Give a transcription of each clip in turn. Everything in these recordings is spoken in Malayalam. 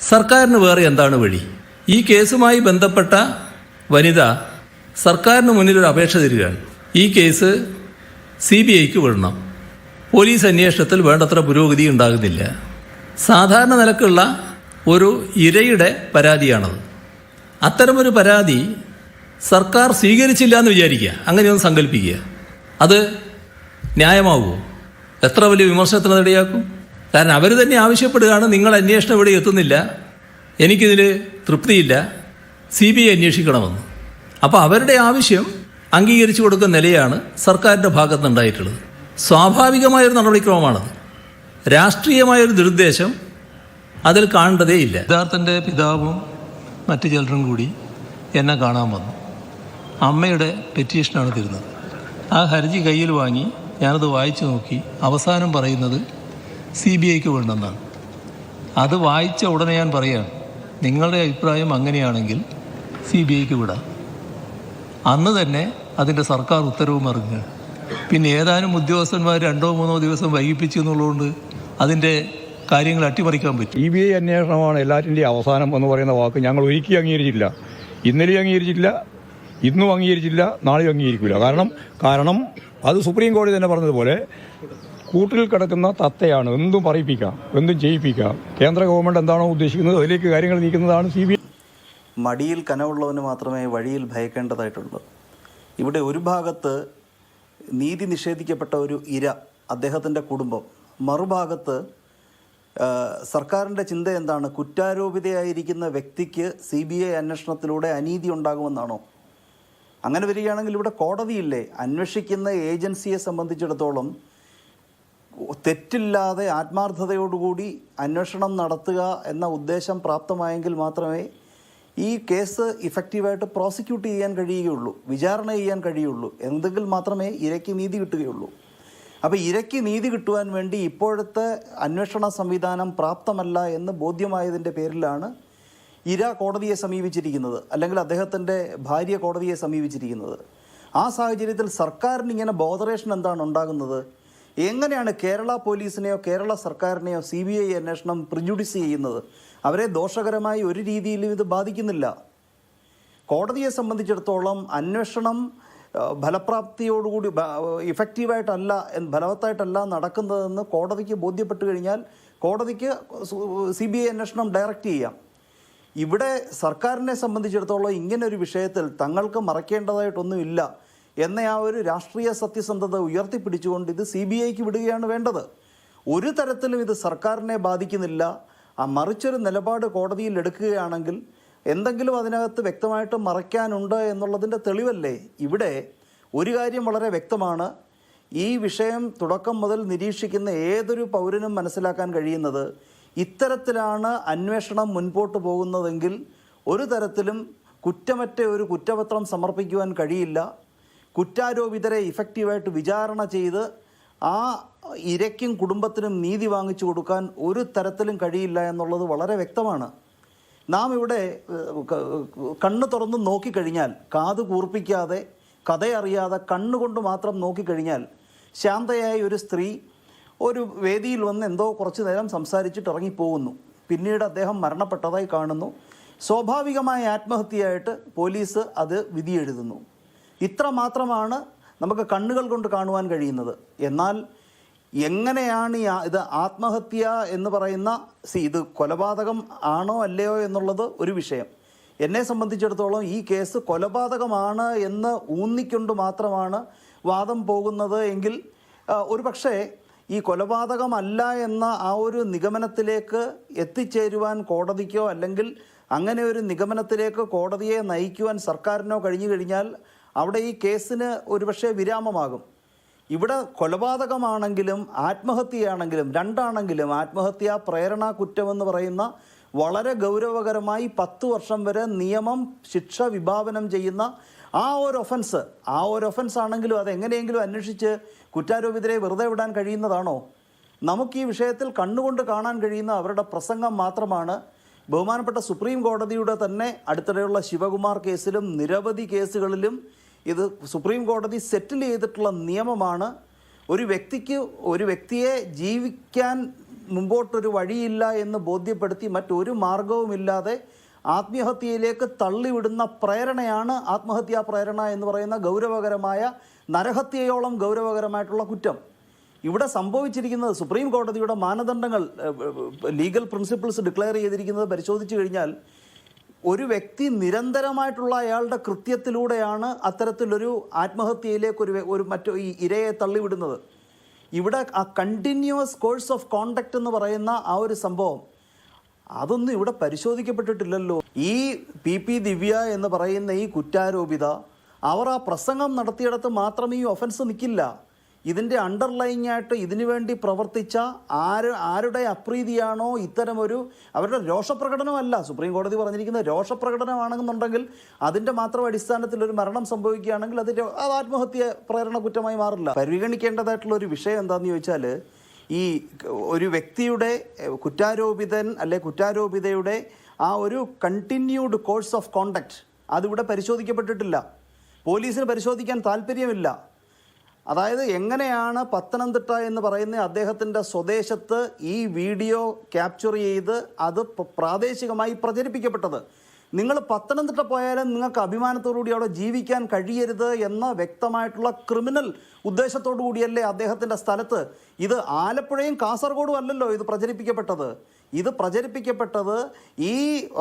സർക്കാരിന് വേറെ എന്താണ് വഴി? ഈ കേസുമായി ബന്ധപ്പെട്ട വനിത സർക്കാരിന് മുന്നിൽ ഒരു അപേക്ഷ തരികയാണ്. ഈ കേസ് CBIക്ക് വിടണം. പോലീസ് അന്വേഷണത്തിൽ വേണ്ടത്ര പുരോഗതി ഉണ്ടാകുന്നില്ല. സാധാരണ നിലക്കുള്ള ഒരു ഇരയുടെ പരാതിയാണത്. അത്തരമൊരു പരാതി സർക്കാർ സ്വീകരിച്ചില്ല എന്ന് വിചാരിക്കുക, അങ്ങനെയൊന്ന് സങ്കല്പിക്കുക. അത് ന്യായമാവുമോ? എത്ര വലിയ വിമർശനത്തിന് ഇടയാക്കും? കാരണം അവർ തന്നെ ആവശ്യപ്പെടുകയാണ്, നിങ്ങൾ അന്വേഷണം ഇവിടെ എത്തുന്നില്ല, എനിക്കിതിൽ തൃപ്തിയില്ല, CBI അന്വേഷിക്കണമെന്ന്. അപ്പോൾ അവരുടെ ആവശ്യം അംഗീകരിച്ചു കൊടുക്കുന്ന നിലയാണ് സർക്കാരിൻ്റെ ഭാഗത്തുനിന്നുണ്ടായിട്ടുള്ളത്. സ്വാഭാവികമായൊരു നടപടിക്രമമാണത്. രാഷ്ട്രീയമായൊരു ദുരുദ്ദേശം അതിൽ കാണേണ്ടതേയില്ല. സിദ്ധാർത്ഥൻ്റെ പിതാവും മറ്റു ചിലരും കൂടി എന്നെ കാണാൻ വന്നു. അമ്മയുടെ പെറ്റീഷനാണ് തരുന്നത്. ആ ഹർജി കയ്യിൽ വാങ്ങി ഞാനത് വായിച്ചു നോക്കി. അവസാനം പറയുന്നത് CBIക്ക് വേണമെന്നാണ്. അത് വായിച്ച ഉടനെ ഞാൻ പറയുകയാണ്, നിങ്ങളുടെ അഭിപ്രായം അങ്ങനെയാണെങ്കിൽ CBIക്ക് വിടാം. അന്ന് തന്നെ അതിൻ്റെ സർക്കാർ ഉത്തരവും ഇറങ്ങുകയാണ്. പിന്നെ ഏതാനും ഉദ്യോഗസ്ഥന്മാർ 2-3 ദിവസം വൈകിപ്പിച്ചു എന്നുള്ളതുകൊണ്ട് അതിൻ്റെ കാര്യങ്ങൾ അട്ടിമറിക്കാൻ പറ്റും. CBI അന്വേഷണമാണ് എല്ലാറ്റിൻ്റെയും അവസാനം എന്ന് പറയുന്ന വാക്ക് ഞങ്ങൾ ഒരിക്കലും അംഗീകരിച്ചില്ല. ഇന്നലെയും അംഗീകരിച്ചില്ല, ഇന്നും അംഗീകരിച്ചില്ല, നാളെയും അംഗീകരിക്കില്ല. കാരണം അത് സുപ്രീം കോടതി തന്നെ പറഞ്ഞതുപോലെ കൂട്ടിൽ കിടക്കുന്ന തത്തയാണ്. എന്തും പറയിപ്പിക്കാം, എന്തും ചെയ്യിപ്പിക്കാം. കേന്ദ്ര ഗവൺമെൻറ് എന്താണോ ഉദ്ദേശിക്കുന്നത് അതിലേക്ക് കാര്യങ്ങൾ നീക്കുന്നതാണ് CBI. മടിയിൽ കനവുള്ളവന് മാത്രമേ വഴിയിൽ ഭയക്കേണ്ടതായിട്ടുള്ളൂ. ഇവിടെ ഒരു ഭാഗത്ത് നീതി നിഷേധിക്കപ്പെട്ട ഒരു ഇര, അദ്ദേഹത്തിൻ്റെ കുടുംബം, മറുഭാഗത്ത് സർക്കാരിൻ്റെ ചിന്ത എന്താണ്? കുറ്റാരോപിതയായിരിക്കുന്ന വ്യക്തിക്ക് CBI അന്വേഷണത്തിലൂടെ അനീതി ഉണ്ടാകുമെന്നാണോ? അങ്ങനെ വരികയാണെങ്കിൽ ഇവിടെ കോടതിയില്ലേ? അന്വേഷിക്കുന്ന ഏജൻസിയെ സംബന്ധിച്ചിടത്തോളം തെറ്റില്ലാതെ ആത്മാർത്ഥതയോടുകൂടി അന്വേഷണം നടത്തുക എന്ന ഉദ്ദേശം പ്രാപ്തമായെങ്കിൽ മാത്രമേ ഈ കേസ് ഇഫക്റ്റീവായിട്ട് പ്രോസിക്യൂട്ട് ചെയ്യാൻ കഴിയുകയുള്ളൂ, വിചാരണ ചെയ്യാൻ കഴിയുള്ളൂ. എന്തെങ്കിൽ മാത്രമേ ഇരയ്ക്ക് നീതി കിട്ടുകയുള്ളൂ. അപ്പോൾ ഇരയ്ക്ക് നീതി കിട്ടുവാൻ വേണ്ടി ഇപ്പോഴത്തെ അന്വേഷണ സംവിധാനം പ്രാപ്തമല്ല എന്ന് ബോധ്യമായതിൻ്റെ പേരിലാണ് ഇര കോടതിയെ സമീപിച്ചിരിക്കുന്നത്, അല്ലെങ്കിൽ അദ്ദേഹത്തിൻ്റെ ഭാര്യ കോടതിയെ സമീപിച്ചിരിക്കുന്നത്. ആ സാഹചര്യത്തിൽ സർക്കാരിന് ഇങ്ങനെ ബോധറേഷൻ എന്താണ് ഉണ്ടാകുന്നത്? എങ്ങനെയാണ് കേരള പോലീസിനെയോ കേരള സർക്കാരിനെയോ CBI അന്വേഷണം പ്രിജുഡിസ് ചെയ്യുന്നത്? അവരെ ദോഷകരമായി ഒരു രീതിയിലും ഇത് ബാധിക്കുന്നില്ല. കോടതിയെ സംബന്ധിച്ചിടത്തോളം അന്വേഷണം ഫലപ്രാപ്തിയോടുകൂടി ഇഫക്റ്റീവായിട്ടല്ല, ഫലവത്തായിട്ടല്ല നടക്കുന്നതെന്ന് കോടതിക്ക് ബോധ്യപ്പെട്ടു കഴിഞ്ഞാൽ കോടതിക്ക് CBI അന്വേഷണം ഡയറക്റ്റ് ചെയ്യാം. ഇവിടെ സർക്കാരിനെ സംബന്ധിച്ചിടത്തോളം ഇങ്ങനൊരു വിഷയത്തിൽ തങ്ങൾക്ക് മറയ്ക്കേണ്ടതായിട്ടൊന്നുമില്ല എന്ന ആ ഒരു രാഷ്ട്രീയ സത്യസന്ധത ഉയർത്തിപ്പിടിച്ചുകൊണ്ട് ഇത് CBIക്ക് വിടുകയാണ് വേണ്ടത്. ഒരു തരത്തിലും ഇത് സർക്കാരിനെ ബാധിക്കുന്നില്ല. മറിച്ചൊരു നിലപാട് കോടതിയിൽ എടുക്കുകയാണെങ്കിൽ എന്തെങ്കിലും അതിനകത്ത് വ്യക്തമായിട്ട് മറയ്ക്കാനുണ്ട് എന്നുള്ളതിൻ്റെ തെളിവല്ലേ? ഇവിടെ ഒരു കാര്യം വളരെ വ്യക്തമാണ്. ഈ വിഷയം തുടക്കം മുതൽ നിരീക്ഷിക്കുന്ന ഏതൊരു പൗരനും മനസ്സിലാക്കാൻ കഴിയുന്നത്, ഇത്തരത്തിലാണ് അന്വേഷണം മുൻപോട്ട് പോകുന്നതെങ്കിൽ ഒരു തരത്തിലും കുറ്റമറ്റ ഒരു കുറ്റപത്രം സമർപ്പിക്കുവാൻ കഴിയില്ല. കുറ്റാരോപിതരെ ഇഫക്റ്റീവായിട്ട് വിചാരണ ചെയ്ത് ആ ഇരയ്ക്കും കുടുംബത്തിനും നീതി വാങ്ങിച്ചു കൊടുക്കാൻ ഒരു തരത്തിലും കഴിയില്ല എന്നുള്ളത് വളരെ വ്യക്തമാണ്. നാം ഇവിടെ കണ്ണ് തുറന്ന് നോക്കിക്കഴിഞ്ഞാൽ, കാത് കൂർപ്പിക്കാതെ, കഥയറിയാതെ കണ്ണുകൊണ്ട് മാത്രം നോക്കിക്കഴിഞ്ഞാൽ ശാന്തയായ ഒരു സ്ത്രീ ഒരു വേദിയിൽ വന്ന് എന്തോ കുറച്ച് നേരം സംസാരിച്ചിട്ട് ഇറങ്ങിപ്പോകുന്നു. പിന്നീട് അദ്ദേഹം മരണപ്പെട്ടതായി കാണുന്നു. സ്വാഭാവികമായ ആത്മഹത്യയായിട്ട് പോലീസ് അത് വിധിയെഴുതുന്നു. ഇത്ര മാത്രമാണ് നമുക്ക് കണ്ണുകൾ കൊണ്ട് കാണുവാൻ കഴിയുന്നത്. എന്നാൽ എങ്ങനെയാണ് ഇത് ആത്മഹത്യ എന്ന് പറയുന്ന, ഇത് കൊലപാതകം ആണോ അല്ലയോ എന്നുള്ളത് ഒരു വിഷയം. എന്നെ സംബന്ധിച്ചിടത്തോളം ഈ കേസ് കൊലപാതകമാണ് എന്ന് ഊന്നിക്കൊണ്ട് മാത്രമാണ് വാദം പോകുന്നത് എങ്കിൽ ഒരു പക്ഷേ ഈ കൊലപാതകമല്ല എന്ന ആ ഒരു നിഗമനത്തിലേക്ക് എത്തിച്ചേരുവാൻ കോടതിക്കോ അല്ലെങ്കിൽ അങ്ങനെ ഒരു നിഗമനത്തിലേക്ക് കോടതിയെ നയിക്കുവാൻ സർക്കാരിനോ കഴിഞ്ഞു കഴിഞ്ഞാൽ അവിടെ ഈ കേസിന് ഒരുപക്ഷെ വിരാമമാകും. ഇവിടെ കൊലപാതകമാണെങ്കിലും ആത്മഹത്യയാണെങ്കിലും രണ്ടാണെങ്കിലും ആത്മഹത്യ പ്രേരണ കുറ്റമെന്ന് പറയുന്ന വളരെ ഗൗരവകരമായി 10 വർഷം വരെ നിയമം ശിക്ഷ വിഭാവനം ചെയ്യുന്ന ആ ഒരു ഒഫൻസ് ആണെങ്കിലും അതെങ്ങനെയെങ്കിലും അന്വേഷിച്ച് കുറ്റാരോപിതരെ വെറുതെ വിടാൻ കഴിയുന്നതാണോ? നമുക്ക് ഈ വിഷയത്തിൽ കണ്ണുകൊണ്ട് കാണാൻ കഴിയുന്ന അവരുടെ പ്രസംഗം മാത്രമാണ്. ബഹുമാനപ്പെട്ട സുപ്രീം കോടതിയുടെ തന്നെ അടുത്തിടെയുള്ള ശിവകുമാർ കേസിലും നിരവധി കേസുകളിലും ഇത് സുപ്രീം കോടതി സെറ്റിൽ ചെയ്തിട്ടുള്ള നിയമമാണ്. ഒരു വ്യക്തിയെ ജീവിക്കാൻ മുമ്പോട്ടൊരു വഴിയില്ല എന്ന് ബോധ്യപ്പെടുത്തി മറ്റൊരു മാർഗവുമില്ലാതെ ആത്മഹത്യയിലേക്ക് തള്ളിവിടുന്ന പ്രേരണയാണ് ആത്മഹത്യാ പ്രേരണ എന്ന് പറയുന്ന ഗൗരവകരമായ നരഹത്യയോളം ഗൗരവകരമായിട്ടുള്ള കുറ്റം. ഇവിടെ സംഭവിച്ചിരിക്കുന്നത് സുപ്രീം കോടതിയുടെ മാനദണ്ഡങ്ങൾ, ലീഗൽ പ്രിൻസിപ്പിൾസ് ഡിക്ലെയർ ചെയ്തിരിക്കുന്നത് പരിശോധിച്ചു കഴിഞ്ഞാൽ ഒരു വ്യക്തി നിരന്തരമായിട്ടുള്ള അയാളുടെ കൃത്യത്തിലൂടെയാണ് അത്തരത്തിലൊരു ആത്മഹത്യയിലേക്ക് ഈ ഇരയെ തള്ളിവിടുന്നത്. ഇവിടെ ആ കണ്ടിന്യൂസ് കോഴ്സ് ഓഫ് കോണ്ടക്റ്റ് എന്ന് പറയുന്ന ആ ഒരു സംഭവം അതൊന്നും ഇവിടെ പരിശോധിക്കപ്പെട്ടിട്ടില്ലല്ലോ. ഈ പി ദിവ്യ എന്ന് പറയുന്ന ഈ കുറ്റാരോപിത അവർ ആ പ്രസംഗം നടത്തിയിടത്ത് മാത്രം ഈ ഒഫൻസ് നിൽക്കില്ല. ഇതിൻ്റെ അണ്ടർലൈങ് ആയിട്ട് ഇതിനു വേണ്ടി പ്രവർത്തിച്ച ആരുടെ അപ്രീതിയാണോ ഇത്തരമൊരു അവരുടെ രോഷപ്രകടനമല്ല, സുപ്രീം കോടതി പറഞ്ഞിരിക്കുന്നത് രോഷപ്രകടനമാണെന്നുണ്ടെങ്കിൽ അതിൻ്റെ മാത്രം അടിസ്ഥാനത്തിൽ ഒരു മരണം സംഭവിക്കുകയാണെങ്കിൽ അത് ആത്മഹത്യ പ്രേരണ കുറ്റമായി മാറില്ല. പരിഗണിക്കേണ്ടതായിട്ടുള്ള ഒരു വിഷയം എന്താണെന്ന് ചോദിച്ചാൽ ഈ ഒരു വ്യക്തിയുടെ കുറ്റാരോപിതൻ അല്ലെ കുറ്റാരോപിതയുടെ ആ ഒരു കണ്ടിന്യൂഡ് കോഴ്സ് ഓഫ് കോണ്ടക്റ്റ് അതിവിടെ പരിശോധിക്കപ്പെട്ടിട്ടില്ല. പോലീസിന് പരിശോധിക്കാൻ താല്പര്യമില്ല. അതായത് എങ്ങനെയാണ് പത്തനംതിട്ട എന്ന് പറയുന്ന അദ്ദേഹത്തിൻ്റെ സ്വദേശത്ത് ഈ വീഡിയോ ക്യാപ്ചർ ചെയ്ത് അത് പ്രാദേശികമായി പ്രചരിപ്പിക്കപ്പെട്ടത്. നിങ്ങൾ പത്തനംതിട്ട പോയാലും നിങ്ങൾക്ക് അഭിമാനത്തോടുകൂടി അവിടെ ജീവിക്കാൻ കഴിയരുത് എന്ന വ്യക്തമായിട്ടുള്ള ക്രിമിനൽ ഉദ്ദേശത്തോടു കൂടിയല്ലേ അദ്ദേഹത്തിൻ്റെ സ്ഥലത്ത്. ഇത് ആലപ്പുഴയും കാസർഗോഡും അല്ലല്ലോ ഇത് പ്രചരിപ്പിക്കപ്പെട്ടത്. ഇത് പ്രചരിപ്പിക്കപ്പെട്ടത് ഈ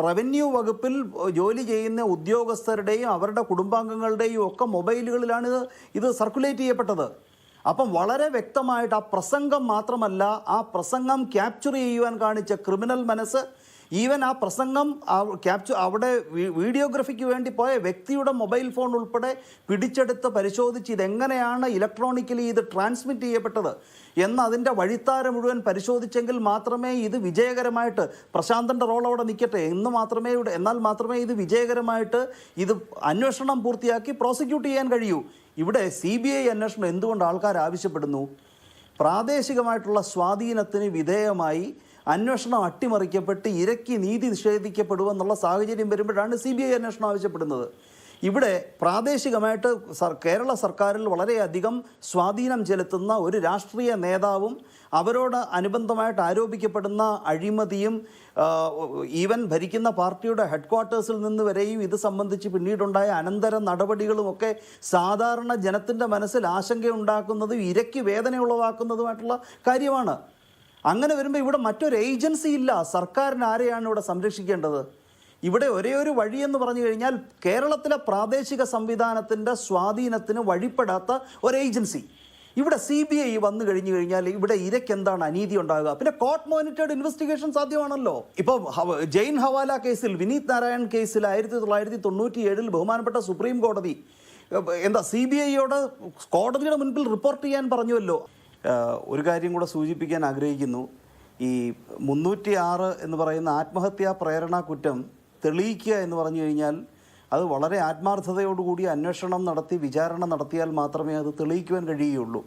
റവന്യൂ വകുപ്പിൽ ജോലി ചെയ്യുന്ന ഉദ്യോഗസ്ഥരുടെയും അവരുടെ കുടുംബാംഗങ്ങളുടെയും ഒക്കെ മൊബൈലുകളിലാണ് ഇത് സർക്കുലേറ്റ് ചെയ്യപ്പെട്ടത്. അപ്പം വളരെ വ്യക്തമായിട്ട് ആ പ്രസംഗം മാത്രമല്ല, ആ പ്രസംഗം ക്യാപ്ചർ ചെയ്യുവാൻ കാണിച്ച ക്രിമിനൽ മനസ്സ്, ഈവൻ ആ പ്രസംഗം അവിടെ വീഡിയോഗ്രഫിക്ക് വേണ്ടി പോയ വ്യക്തിയുടെ മൊബൈൽ ഫോൺ ഉൾപ്പെടെ പിടിച്ചെടുത്ത് പരിശോധിച്ച് ഇതെങ്ങനെയാണ് ഇലക്ട്രോണിക്കലി ഇത് ട്രാൻസ്മിറ്റ് ചെയ്യപ്പെട്ടത് എന്നതിൻ്റെ വഴിത്താര മുഴുവൻ പരിശോധിച്ചെങ്കിൽ മാത്രമേ ഇത് വിജയകരമായിട്ട് പ്രശാന്തൻ്റെ റോൾ അവിടെ നിൽക്കട്ടെ എന്നാൽ മാത്രമേ ഇത് വിജയകരമായിട്ട് ഇത് അന്വേഷണം പൂർത്തിയാക്കി പ്രോസിക്യൂട്ട് ചെയ്യാൻ കഴിയൂ. ഇവിടെ CBI അന്വേഷണം എന്തുകൊണ്ട് ആൾക്കാർ ആവശ്യപ്പെടുന്നു? പ്രാദേശികമായിട്ടുള്ള സ്വാധീനത്തിന് വിധേയമായി അന്വേഷണം അട്ടിമറിക്കപ്പെട്ട് ഇരയ്ക്ക് നീതി നിഷേധിക്കപ്പെടുമെന്നുള്ള സാഹചര്യം വരുമ്പോഴാണ് CBI അന്വേഷണം ആവശ്യപ്പെടുന്നത്. ഇവിടെ പ്രാദേശികമായിട്ട് കേരള സർക്കാരിൽ വളരെയധികം സ്വാധീനം ചെലുത്തുന്ന ഒരു രാഷ്ട്രീയ നേതാവും അവരോട് അനുബന്ധമായിട്ട് ആരോപിക്കപ്പെടുന്ന അഴിമതിയും ഈവൻ ഭരിക്കുന്ന പാർട്ടിയുടെ ഹെഡ്ക്വാർട്ടേഴ്സിൽ നിന്ന് വരെയും ഇത് സംബന്ധിച്ച് പിന്നീടുണ്ടായ അനന്തര നടപടികളുമൊക്കെ സാധാരണ ജനത്തിൻ്റെ മനസ്സിൽ ആശങ്കയുണ്ടാക്കുന്നതും ഇരയ്ക്ക് വേദന ഉളവാക്കുന്നതുമായിട്ടുള്ള കാര്യമാണ്. അങ്ങനെ വരുമ്പോൾ ഇവിടെ മറ്റൊരു ഏജൻസി ഇല്ല. സർക്കാരിന് ആരെയാണ് ഇവിടെ സംരക്ഷിക്കേണ്ടത്? ഇവിടെ ഒരേ ഒരു വഴിയെന്ന് പറഞ്ഞു കഴിഞ്ഞാൽ കേരളത്തിലെ പ്രാദേശിക സംവിധാനത്തിൻ്റെ സ്വാധീനത്തിന് വഴിപ്പെടാത്ത ഒരു ഏജൻസി. ഇവിടെ CBI വന്നു കഴിഞ്ഞു കഴിഞ്ഞാൽ ഇവിടെ ഇരയ്ക്ക് എന്താണ് അനീതി ഉണ്ടാകുക? പിന്നെ കോർട്ട് മോണിറ്റേർഡ് ഇൻവെസ്റ്റിഗേഷൻ സാധ്യമാണല്ലോ. ഇപ്പോൾ ജെയിൻ ഹവാല കേസിൽ, വിനീത് നാരായൺ കേസിൽ 1997 ബഹുമാനപ്പെട്ട സുപ്രീം കോടതി CBIയോട് കോടതിയുടെ മുൻപിൽ റിപ്പോർട്ട് ചെയ്യാൻ പറഞ്ഞുവല്ലോ. ഒരു കാര്യം കൂടെ സൂചിപ്പിക്കാൻ ആഗ്രഹിക്കുന്നു. ഈ 306 എന്ന് പറയുന്ന ആത്മഹത്യാ പ്രേരണ കുറ്റം തെളിയിക്കുക എന്ന് പറഞ്ഞു കഴിഞ്ഞാൽ അത് വളരെ ആത്മാർത്ഥതയോടുകൂടി അന്വേഷണം നടത്തി വിചാരണ നടത്തിയാൽ മാത്രമേ അത് തെളിയിക്കുവാൻ കഴിയുകയുള്ളൂ.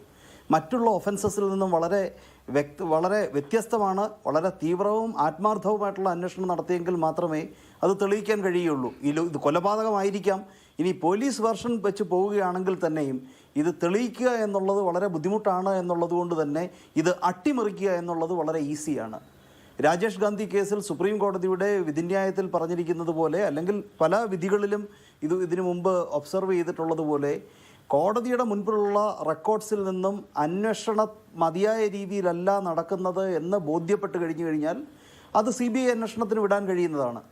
മറ്റുള്ള ഒഫൻസസിൽ നിന്നും വളരെ വ്യത്യസ്തമാണ്. വളരെ തീവ്രവും ആത്മാർത്ഥവുമായിട്ടുള്ള അന്വേഷണം നടത്തിയെങ്കിൽ മാത്രമേ അത് തെളിയിക്കാൻ കഴിയുകയുള്ളൂ. ഇത് കൊലപാതകമായിരിക്കാം. ഇനി പോലീസ് വെർഷൻ വെച്ച് പോവുകയാണെങ്കിൽ തന്നെയും ഇത് തെളിയിക്കുക എന്നുള്ളത് വളരെ ബുദ്ധിമുട്ടാണ് എന്നുള്ളത് കൊണ്ട് തന്നെ ഇത് അട്ടിമറിക്കുക എന്നുള്ളത് വളരെ ഈസിയാണ്. രാജേഷ് ഗാന്ധി കേസിൽ സുപ്രീം കോടതിയുടെ വിധിന്യായത്തിൽ പറഞ്ഞിരിക്കുന്നത് പോലെ, അല്ലെങ്കിൽ പല വിധികളിലും ഇതിനു മുമ്പ് ഒബ്സർവ് ചെയ്തിട്ടുള്ളതുപോലെ, കോടതിയുടെ മുൻപിലുള്ള റെക്കോർഡ്സിൽ നിന്നും അന്വേഷണം മതിയായ രീതിയിലല്ല നടക്കുന്നത് എന്ന് ബോധ്യപ്പെട്ട് കഴിഞ്ഞു കഴിഞ്ഞാൽ അത് CBI അന്വേഷണത്തിന് വിടാൻ കഴിയുന്നതാണ്.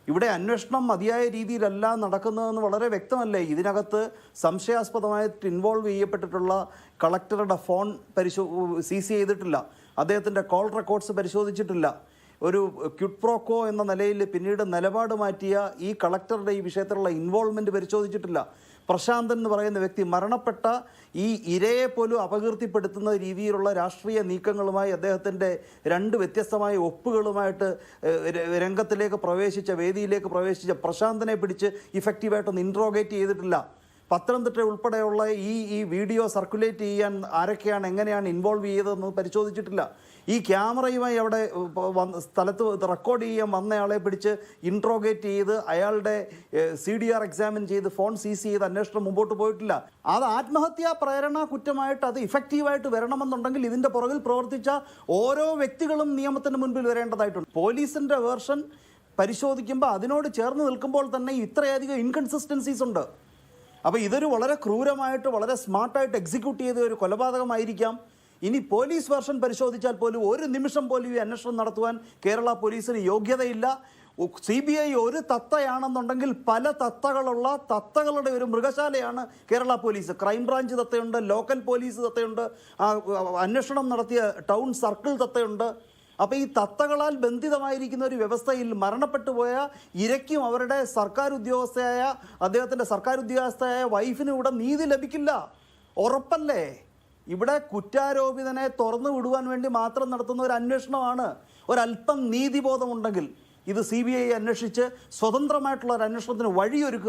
ഇവിടെ അന്വേഷണം മതിയായ രീതിയിലല്ല നടക്കുന്നതെന്ന് വളരെ വ്യക്തമല്ലേ. ഇതിനകത്ത് സംശയാസ്പദമായിട്ട് ഇൻവോൾവ് ചെയ്യപ്പെട്ടിട്ടുള്ള കളക്ടറുടെ ഫോൺ സീസ് ചെയ്തിട്ടില്ല, അദ്ദേഹത്തിൻ്റെ കോൾ റെക്കോർഡ്സ് പരിശോധിച്ചിട്ടില്ല, ഒരു ക്വിഡ് പ്രോക്കോ എന്ന നിലയിൽ പിന്നീട് നിലപാട് മാറ്റിയ ഈ കളക്ടറുടെ ഈ വിഷയത്തിലുള്ള ഇൻവോൾവ്മെൻറ്റ് പരിശോധിച്ചിട്ടില്ല. പ്രശാന്തൻ എന്ന് പറയുന്ന വ്യക്തി മരണപ്പെട്ട ഈ ഇരയെ പോലും അപകീർത്തിപ്പെടുത്തുന്ന രീതിയിലുള്ള രാഷ്ട്രീയ നീക്കങ്ങളുമായി അദ്ദേഹത്തിൻ്റെ 2 വ്യത്യസ്തമായ ഒപ്പുകളുമായിട്ട് രംഗത്തിലേക്ക് വേദിയിലേക്ക് പ്രവേശിച്ച പ്രശാന്തനെ പിടിച്ച് ഇഫക്റ്റീവായിട്ടൊന്ന് ഇൻട്രോഗേറ്റ് ചെയ്തിട്ടില്ല. പത്തനംതിട്ട ഉൾപ്പെടെയുള്ള ഈ വീഡിയോ സർക്കുലേറ്റ് ചെയ്യാൻ ആരൊക്കെയാണ് എങ്ങനെയാണ് ഇൻവോൾവ് ചെയ്തതെന്ന് പരിശോധിച്ചിട്ടില്ല. ഈ ക്യാമറയുമായി അവിടെ സ്ഥലത്ത് റെക്കോർഡ് ചെയ്യാൻ വന്നയാളെ പിടിച്ച് ഇൻട്രോഗേറ്റ് ചെയ്ത് അയാളുടെ CDR എക്സാമിൻ ചെയ്ത് ഫോൺ സീസ് ചെയ്ത് അന്വേഷണം മുമ്പോട്ട് പോയിട്ടില്ല. അത് ആത്മഹത്യാ പ്രേരണ കുറ്റമായിട്ട് അത് ഇഫക്റ്റീവായിട്ട് വരണമെന്നുണ്ടെങ്കിൽ ഇതിൻ്റെ പുറകിൽ പ്രവർത്തിച്ച ഓരോ വ്യക്തികളും നിയമത്തിന് മുൻപിൽ വരേണ്ടതായിട്ടുണ്ട്. പോലീസിൻ്റെ വേർഷൻ പരിശോധിക്കുമ്പോൾ അതിനോട് ചേർന്ന് നിൽക്കുമ്പോൾ തന്നെ ഇത്രയധികം ഇൻകൺസിസ്റ്റൻസീസ് ഉണ്ട്. അപ്പോൾ ഇതൊരു വളരെ ക്രൂരമായിട്ട് വളരെ സ്മാർട്ടായിട്ട് എക്സിക്യൂട്ട് ചെയ്ത ഒരു കൊലപാതകമായിരിക്കാം. ഇനി പോലീസ് വേർഷൻ പരിശോധിച്ചാൽ പോലും ഒരു നിമിഷം പോലും ഈ അന്വേഷണം നടത്തുവാൻ കേരള പോലീസിന് യോഗ്യതയില്ല. CBI ഒരു തത്തയാണെന്നുണ്ടെങ്കിൽ പല തത്തകളുടെ ഒരു മൃഗശാലയാണ് കേരള പോലീസ്. ക്രൈംബ്രാഞ്ച് തത്തയുണ്ട്, ലോക്കൽ പോലീസ് തത്തയുണ്ട്, അന്വേഷണം നടത്തിയ ടൗൺ സർക്കിൾ തത്തയുണ്ട്. അപ്പോൾ ഈ തത്തകളാൽ ബന്ധിതമായിരിക്കുന്ന ഒരു വ്യവസ്ഥയിൽ മരണപ്പെട്ടു പോയ ഇരയ്ക്കും അവരുടെ അദ്ദേഹത്തിൻ്റെ സർക്കാർ ഉദ്യോഗസ്ഥയായ വൈഫിനും ഇവിടെ നീതി ലഭിക്കില്ല. ഉറപ്പല്ലേ? ഇവിടെ കുറ്റാരോപിതനെ തുറന്നു വിടുവാൻ വേണ്ടി മാത്രം നടത്തുന്ന ഒരു അന്വേഷണമാണ്. ഒരല്പം നീതിബോധമുണ്ടെങ്കിൽ ഇത് CBI അന്വേഷിച്ച് സ്വതന്ത്രമായിട്ടുള്ള ഒരു അന്വേഷണത്തിന് വഴിയൊരുക്കുക.